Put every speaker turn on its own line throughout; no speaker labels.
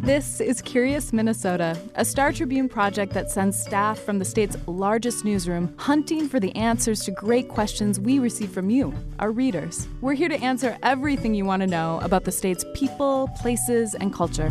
This is Curious Minnesota, a Star Tribune project that sends staff from the state's largest newsroom hunting for the answers to great questions we receive from you, our readers. We're here to answer everything you want to know about the state's people, places, and culture.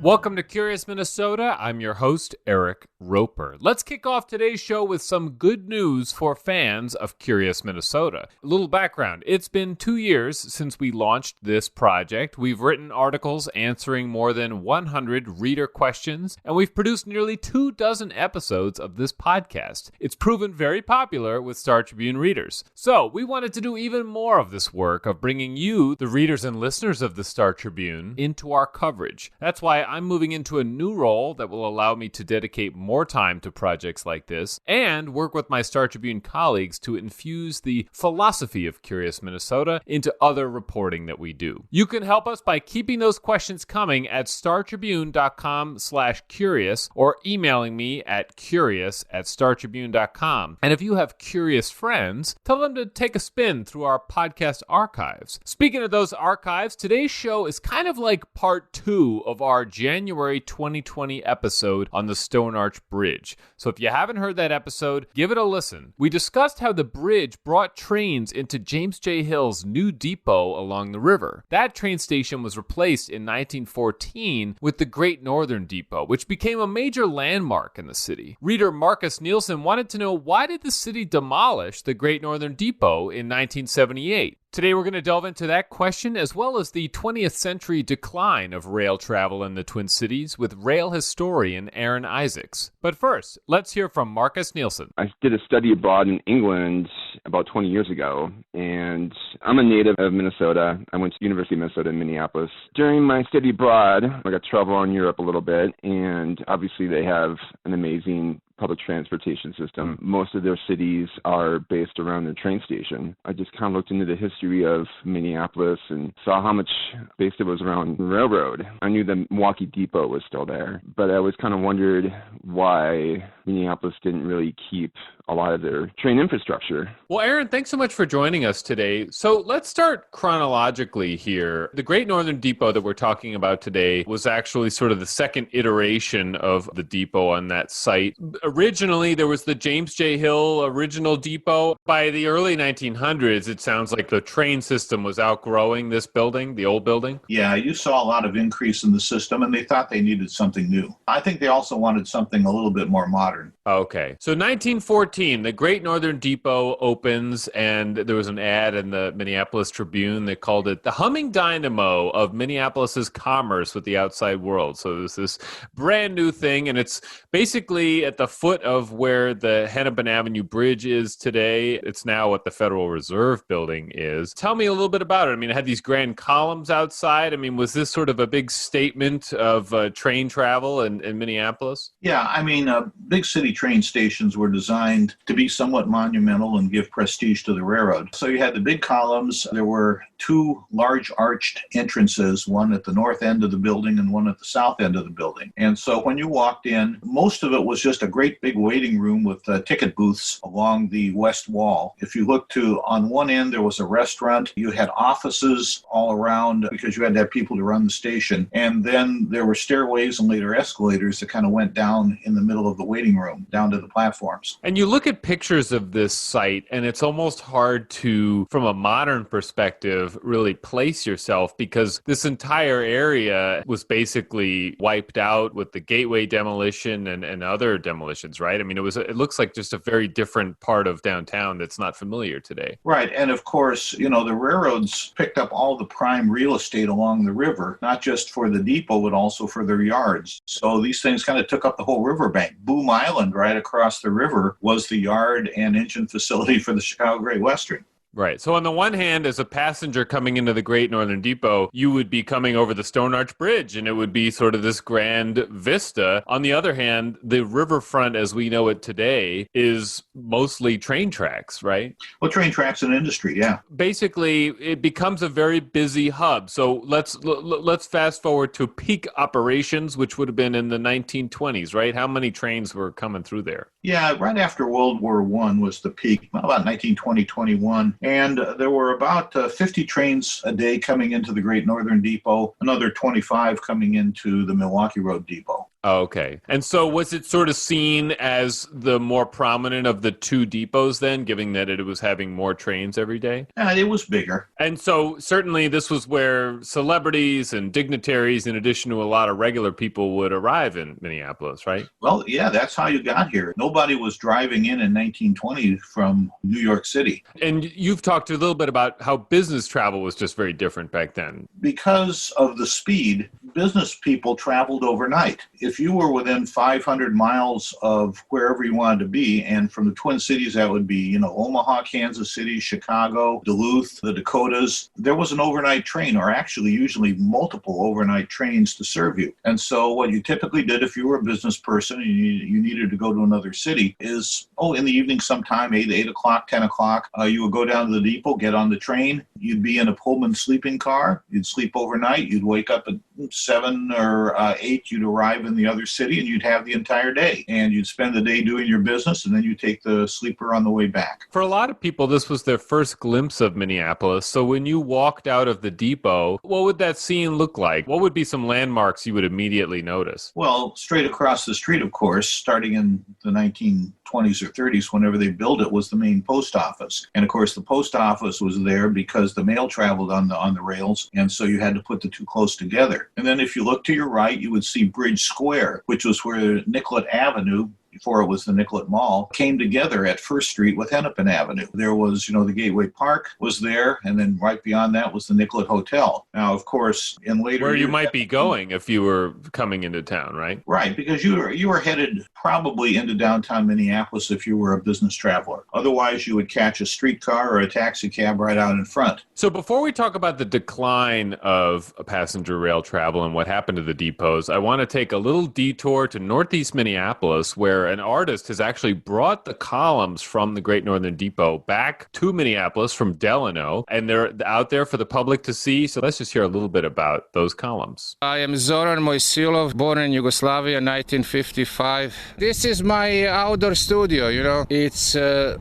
Welcome to Curious Minnesota. I'm your host, Eric Roper. Let's kick off today's show with some good news for fans of Curious Minnesota. A little background. It's been 2 years since we launched this project. We've written articles answering more than 100 reader questions, and we've produced nearly 24 episodes of this podcast. It's proven very popular with Star Tribune readers. So we wanted to do even more of this work of bringing you, the readers and listeners of the Star Tribune, into our coverage. That's why I'm moving into a new role that will allow me to dedicate more time to projects like this and work with my Star Tribune colleagues to infuse the philosophy of Curious Minnesota into other reporting that we do. You can help us by keeping those questions coming at startribune.com/curious or emailing me at curious@startribune.com. And if you have curious friends, tell them to take a spin through our podcast archives. Speaking of those archives, today's show is kind of like part 2 of our January 2020 episode on the Stone Arch Bridge. So if you haven't heard that episode, give it a listen. We discussed how the bridge brought trains into James J. Hill's new depot along the river. That train station was replaced in 1914 with the Great Northern Depot, which became a major landmark in the city. Reader Marcus Nielsen wanted to know, why did the city demolish the Great Northern Depot in 1978? Today we're going to delve into that question as well as the 20th century decline of rail travel in the Twin Cities with rail historian Aaron Isaacs. But first, let's hear from Marcus Nielsen.
I did a study abroad in England about 20 years ago, and I'm a native of Minnesota. I went to the University of Minnesota in Minneapolis. During my study abroad, I got to travel around Europe a little bit, and obviously they have an amazing public transportation system. Most of their cities are based around their train station. I just kind of looked into the history of Minneapolis and saw how much based it was around the railroad. I knew the Milwaukee Depot was still there, but I always kind of wondered why Minneapolis didn't really keep a lot of their train infrastructure.
Well, Aaron, thanks so much for joining us today. So let's start chronologically here. The Great Northern Depot that we're talking about today was actually sort of the second iteration of the depot on that site. Originally, there was the James J. Hill original depot. By the early 1900s, it sounds like the train system was outgrowing this building, the old building.
Yeah, you saw a lot of increase in the system, and they thought they needed something new. I think they also wanted something a little bit more modern.
Okay. So 1914, the Great Northern Depot opens, and there was an ad in the Minneapolis Tribune that called it the humming dynamo of Minneapolis's commerce with the outside world. So it was this brand new thing, and it's basically at the foot of where the Hennepin Avenue Bridge is today. It's now what the Federal Reserve Building is. Tell me a little bit about it. I mean, it had these grand columns outside. I mean, was this sort of a big statement of train travel in Minneapolis?
Yeah, I mean, big city train stations were designed to be somewhat monumental and give prestige to the railroad. So you had the big columns. There were 2 large arched entrances, one at the north end of the building and one at the south end of the building. And so when you walked in, most of it was just a great big waiting room with ticket booths along the west wall. If you look to, on one end, there was a restaurant. You had offices all around because you had to have people to run the station. And then there were stairways and later escalators that kind of went down in the middle of the waiting room, down to the platforms.
And you look at pictures of this site, and it's almost hard to, from a modern perspective, really place yourself because this entire area was basically wiped out with the Gateway demolition and other demolitions, right? I mean, it looks like just a very different part of downtown that's not familiar today.
Right. And of course, you know, the railroads picked up all the prime real estate along the river, not just for the depot, but also for their yards. So these things kind of took up the whole riverbank. Boom Island, right across the river, was the yard and engine facility for the Chicago Great Western.
Right. So on the one hand, as a passenger coming into the Great Northern Depot, you would be coming over the Stone Arch Bridge, and it would be sort of this grand vista. On the other hand, the riverfront as we know it today is mostly train tracks, right?
Well, train tracks and industry, yeah.
Basically, it becomes a very busy hub. So let's fast forward to peak operations, which would have been in the 1920s, right? How many trains were coming through there?
Yeah, right after World War I was the peak, about 1920, 21. And there were about 50 trains a day coming into the Great Northern Depot, another 25 coming into the Milwaukee Road Depot.
Oh, okay. And so was it sort of seen as the more prominent of the two depots then, given that it was having more trains every day?
Yeah, it was bigger.
And so certainly this was where celebrities and dignitaries, in addition to a lot of regular people, would arrive in Minneapolis, right?
Well, yeah, that's how you got here. Nobody was driving in 1920 from New York City.
And you've talked a little bit about how business travel was just very different back then.
Because of the speed, business people traveled overnight. If you were within 500 miles of wherever you wanted to be, and from the Twin Cities, that would be, Omaha, Kansas City, Chicago, Duluth, the Dakotas, there was an overnight train, or actually usually multiple overnight trains to serve you. And so what you typically did if you were a business person and you needed to go to another city is, in the evening sometime, 8 o'clock, 10 o'clock, you would go down to the depot, get on the train. You'd be in a Pullman sleeping car. You'd sleep overnight. You'd wake up at 7 or 8. You'd arrive in the other city, and you'd have the entire day. And you'd spend the day doing your business, and then you take the sleeper on the way back.
For a lot of people, this was their first glimpse of Minneapolis. So when you walked out of the depot, what would that scene look like? What would be some landmarks you would immediately notice?
Well, straight across the street, of course, starting in the 1920s or 30s, whenever they built it, was the main post office. And of course, the post office was there because the mail traveled on the rails, and so you had to put the two close together. And then if you look to your right, you would see Bridge Square, which was where Nicollet Avenue, before it was the Nicollet Mall, came together at First Street with Hennepin Avenue. There was, the Gateway Park was there, and then right beyond that was the Nicollet Hotel. Now, of course, in later
where
years,
you might be going if you were coming into town, right?
Right, because you were headed probably into downtown Minneapolis if you were a business traveler. Otherwise, you would catch a streetcar or a taxi cab right out in front.
So before we talk about the decline of passenger rail travel and what happened to the depots, I want to take a little detour to Northeast Minneapolis, where an artist has actually brought the columns from the Great Northern Depot back to Minneapolis from Delano, and they're out there for the public to see. So let's just hear a little bit about those columns.
I am Zoran Mojsilov, born in Yugoslavia, 1955. This is my outdoor studio, It's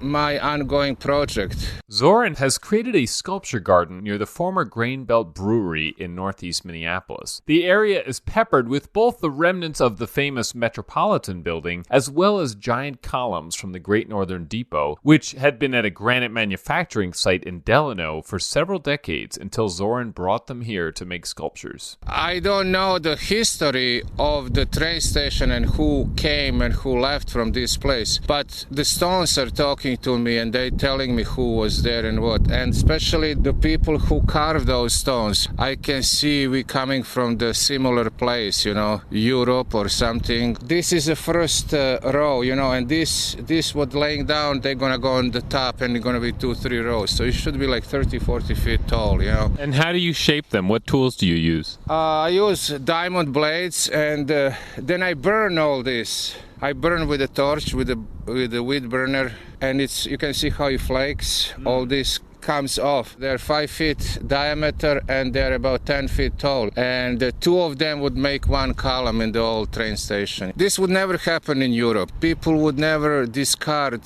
my ongoing project.
Zoran has created a sculpture garden near the former Grain Belt Brewery in Northeast Minneapolis. The area is peppered with both the remnants of the famous Metropolitan Building as well as giant columns from the Great Northern Depot, which had been at a granite manufacturing site in Delano for several decades until Zoran brought them here to make sculptures.
I don't know the history of the train station and who came and who left from this place, but the stones are talking to me and they're telling me who was there and what, and especially the people who carved those stones. I can see we coming from the similar place, Europe or something. This is the first row, and this what laying down, they're gonna go on the top and they're gonna be 2-3 rows, so it should be like 30-40 feet tall.
And how do you shape them? What tools do you use?
I use diamond blades, and then I burn all this. I burn with a torch, with a wood burner, and you can see how it flakes. All this comes off. They're 5 feet diameter and they're about 10 feet tall. And the two of them would make one column in the old train station. This would never happen in Europe. People would never discard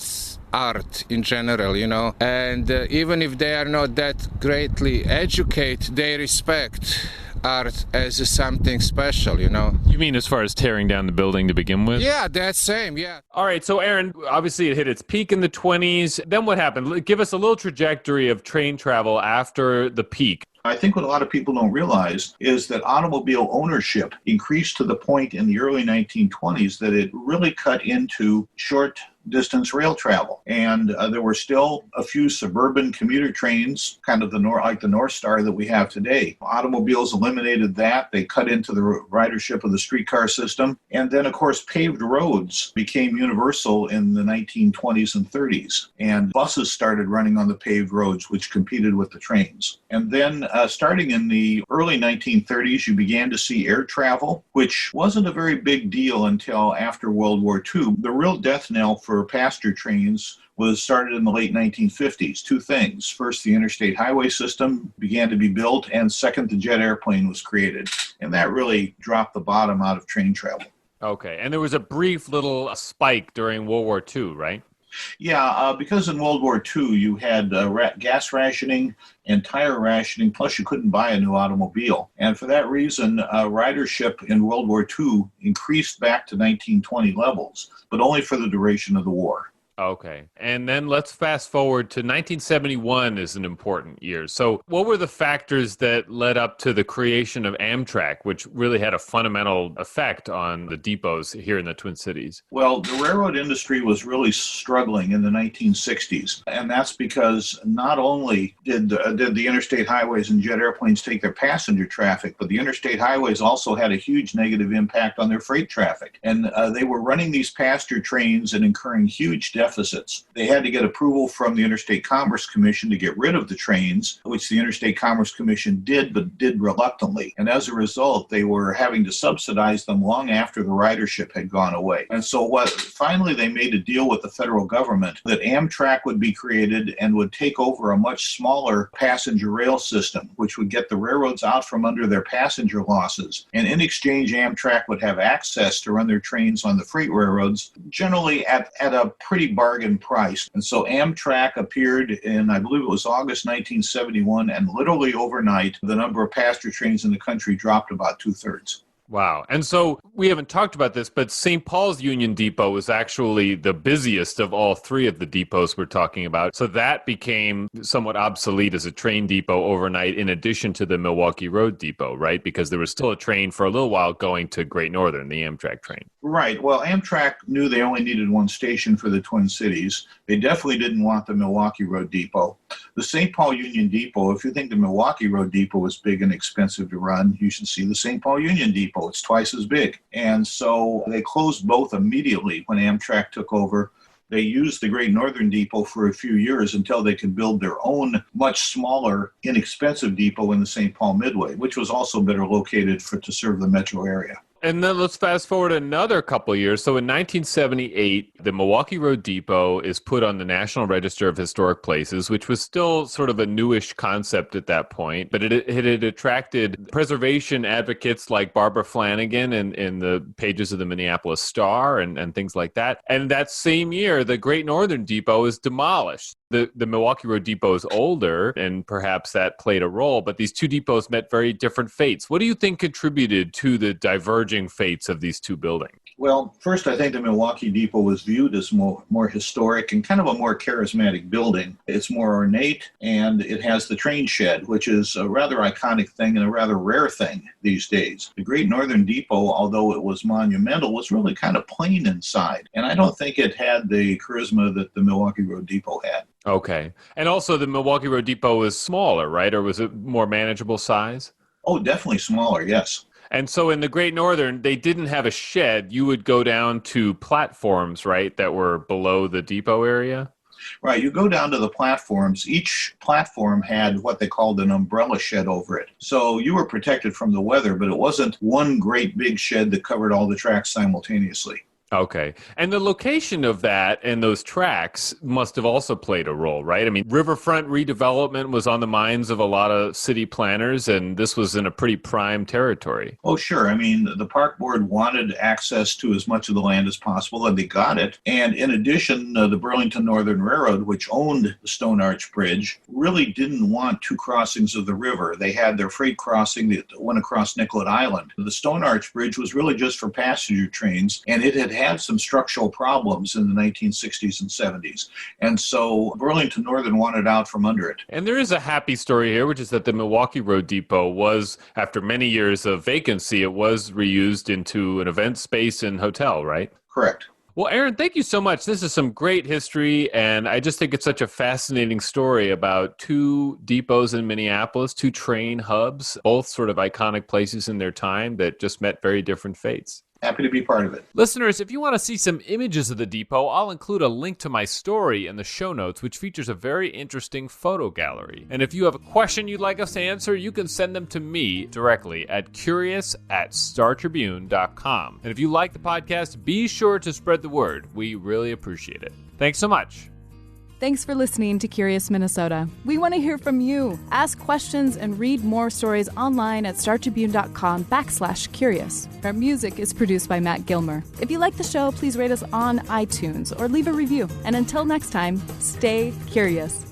art in general, And even if they are not that greatly educated, they respect art as something special,
You mean as far as tearing down the building to begin with?
Yeah, that's same, yeah.
All right, so Aaron, obviously it hit its peak in the 20s. Then what happened? Give us a little trajectory of train travel after the peak.
I think what a lot of people don't realize is that automobile ownership increased to the point in the early 1920s that it really cut into short distance rail travel. And there were still a few suburban commuter trains, kind of like the North Star that we have today. Automobiles eliminated that. They cut into the ridership of the streetcar system. And then, of course, paved roads became universal in the 1920s and 30s. And buses started running on the paved roads, which competed with the trains. And then starting in the early 1930s, you began to see air travel, which wasn't a very big deal until after World War II. The real death knell for passenger trains was started in the late 1950s. Two things. First, the interstate highway system began to be built, and second, the jet airplane was created. And that really dropped the bottom out of train travel.
Okay, and there was a brief little spike during World War II, right?
Yeah, because in World War II, you had gas rationing and tire rationing, plus you couldn't buy a new automobile. And for that reason, ridership in World War II increased back to 1920 levels, but only for the duration of the war.
Okay. And then let's fast forward to 1971 is an important year. So what were the factors that led up to the creation of Amtrak, which really had a fundamental effect on the depots here in the Twin Cities?
Well, the railroad industry was really struggling in the 1960s. And that's because not only did the interstate highways and jet airplanes take their passenger traffic, but the interstate highways also had a huge negative impact on their freight traffic. And they were running these passenger trains and incurring huge deficits. They had to get approval from the Interstate Commerce Commission to get rid of the trains, which the Interstate Commerce Commission did, but did reluctantly. And as a result, they were having to subsidize them long after the ridership had gone away. And so finally they made a deal with the federal government that Amtrak would be created and would take over a much smaller passenger rail system, which would get the railroads out from under their passenger losses. And in exchange, Amtrak would have access to run their trains on the freight railroads, generally at a pretty bargain price. And so Amtrak appeared in, I believe it was August 1971, and literally overnight, the number of passenger trains in the country dropped about 2/3.
Wow. And so we haven't talked about this, but St. Paul's Union Depot was actually the busiest of all three of the depots we're talking about. So that became somewhat obsolete as a train depot overnight, in addition to the Milwaukee Road Depot, right? Because there was still a train for a little while going to Great Northern, the Amtrak train.
Right. Well, Amtrak knew they only needed one station for the Twin Cities. They definitely didn't want the Milwaukee Road Depot. The St. Paul Union Depot, if you think the Milwaukee Road Depot was big and expensive to run, you should see the St. Paul Union Depot. It's twice as big. And so they closed both immediately when Amtrak took over. They used the Great Northern Depot for a few years until they could build their own much smaller, inexpensive depot in the St. Paul Midway, which was also better located to serve the metro area.
And then let's fast forward another couple of years. So in 1978, the Milwaukee Road Depot is put on the National Register of Historic Places, which was still sort of a newish concept at that point. But it had attracted preservation advocates like Barbara Flanagan in the pages of the Minneapolis Star and things like that. And that same year, the Great Northern Depot is demolished. The Milwaukee Road Depot is older, and perhaps that played a role, but these two depots met very different fates. What do you think contributed to the diverging fates of these two buildings?
Well, first, I think the Milwaukee Depot was viewed as more historic and kind of a more charismatic building. It's more ornate, and it has the train shed, which is a rather iconic thing and a rather rare thing these days. The Great Northern Depot, although it was monumental, was really kind of plain inside, and I don't think it had the charisma that the Milwaukee Road Depot had.
Okay. And also the Milwaukee Road Depot was smaller, right? Or was it more manageable size?
Oh, definitely smaller, yes.
And so in the Great Northern, they didn't have a shed. You would go down to platforms, right, that were below the depot area?
Right. You go down to the platforms. Each platform had what they called an umbrella shed over it. So you were protected from the weather, but it wasn't one great big shed that covered all the tracks simultaneously.
Okay. And the location of that and those tracks must have also played a role, right? I mean, riverfront redevelopment was on the minds of a lot of city planners, and this was in a pretty prime territory.
Oh, sure. I mean, the park board wanted access to as much of the land as possible, and they got it. And in addition, the Burlington Northern Railroad, which owned the Stone Arch Bridge, really didn't want two crossings of the river. They had their freight crossing that went across Nicollet Island. The Stone Arch Bridge was really just for passenger trains, and it had some structural problems in the 1960s and 70s. And so Burlington Northern wanted out from under it.
And there is a happy story here, which is that the Milwaukee Road Depot was, after many years of vacancy, it was reused into an event space and hotel, right?
Correct.
Well, Aaron, thank you so much. This is some great history, and I just think it's such a fascinating story about two depots in Minneapolis, two train hubs, both sort of iconic places in their time that just met very different fates.
Happy to be part of it.
Listeners, if you want to see some images of the depot, I'll include a link to my story in the show notes, which features a very interesting photo gallery. And if you have a question you'd like us to answer, you can send them to me directly at curious@startribune.com. And if you like the podcast, be sure to spread the word. We really appreciate it. Thanks so much.
Thanks for listening to Curious Minnesota. We want to hear from you. Ask questions and read more stories online at startribune.com/curious. Our music is produced by Matt Gilmer. If you like the show, please rate us on iTunes or leave a review. And until next time, stay curious.